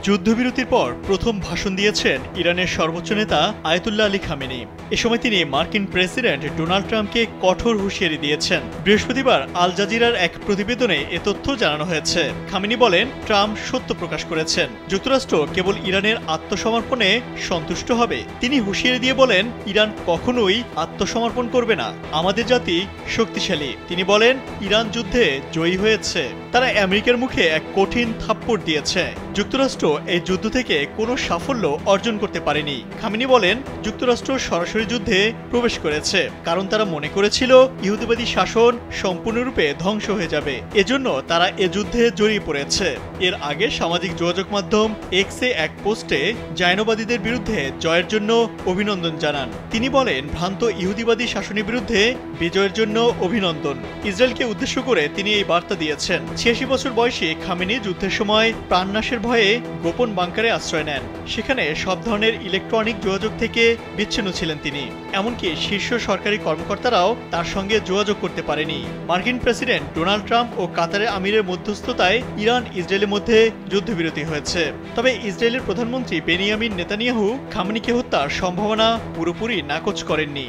যুদ্ধবিরতির পর প্রথম ভাষণ দিয়েছেন ইরানের সর্বোচ্চ নেতা আয়াতুল্লাহ আলী খামেনি। এ সময় তিনি মার্কিন প্রেসিডেন্ট ডোনাল্ড ট্রাম্পকে কঠোর হুঁশিয়ারি দিয়েছেন। বৃহস্পতিবার আল জাজিরার এক প্রতিবেদনে এ তথ্য জানানো হয়েছে। খামেনি বলেন, ট্রাম্প সত্য প্রকাশ করেছেন, যুক্তরাষ্ট্র কেবল ইরানের আত্মসমর্পণে সন্তুষ্ট হবে। তিনি হুঁশিয়ারি দিয়ে বলেন, ইরান কখনোই আত্মসমর্পণ করবে না, আমাদের জাতি শক্তিশালী। তিনি বলেন, ইরান যুদ্ধে জয়ী হয়েছে, তারা আমেরিকার মুখে এক কঠিন থাপ্পড় দিয়েছে। যুক্তরাষ্ট্র এই যুদ্ধ থেকে কোনো সাফল্য অর্জন করতে পারেনি। খামেনি বলেন, যুক্তরাষ্ট্র সরাসরি যুদ্ধে প্রবেশ করেছে কারণ তারা মনে করেছিল ইহুদিবাদী শাসন সম্পূর্ণরূপে ধ্বংস হয়ে যাবে, এজন্য তারা এ যুদ্ধে জড়িয়ে পড়েছে। এর আগে সামাজিক যোগাযোগ মাধ্যম এক্সে এক পোস্টে জায়নবাদীদের বিরুদ্ধে জয়ের জন্য অভিনন্দন জানান। তিনি বলেন, ভ্রান্ত ইহুদিবাদী শাসনের বিরুদ্ধে বিজয়ের জন্য অভিনন্দন। ইসরায়েলকে উদ্দেশ্য করে তিনি এই বার্তা দিয়েছেন। ৮৬ বছর বয়সী খামেনি যুদ্ধের সময় প্রাণনাশের ভয়ে গোপন বাংকারে আশ্রয় নেন। সেখানে সব ধরনের ইলেকট্রনিক যোগাযোগ থেকে বিচ্ছিন্ন ছিলেন তিনি। এমনকি শীর্ষ সরকারি কর্মকর্তারাও তার সঙ্গে যোগাযোগ করতে পারেনি। মার্কিন প্রেসিডেন্ট ডোনাল্ড ট্রাম্প ও কাতারের আমিরের মধ্যস্থতায় ইরান ইসরায়েলের মধ্যে যুদ্ধবিরতি হয়েছে। তবে ইসরায়েলের প্রধানমন্ত্রী বেনিয়ামিন নেতানিয়াহু খামেনিকে হত্যার সম্ভাবনা পুরোপুরি নাকচ করেননি।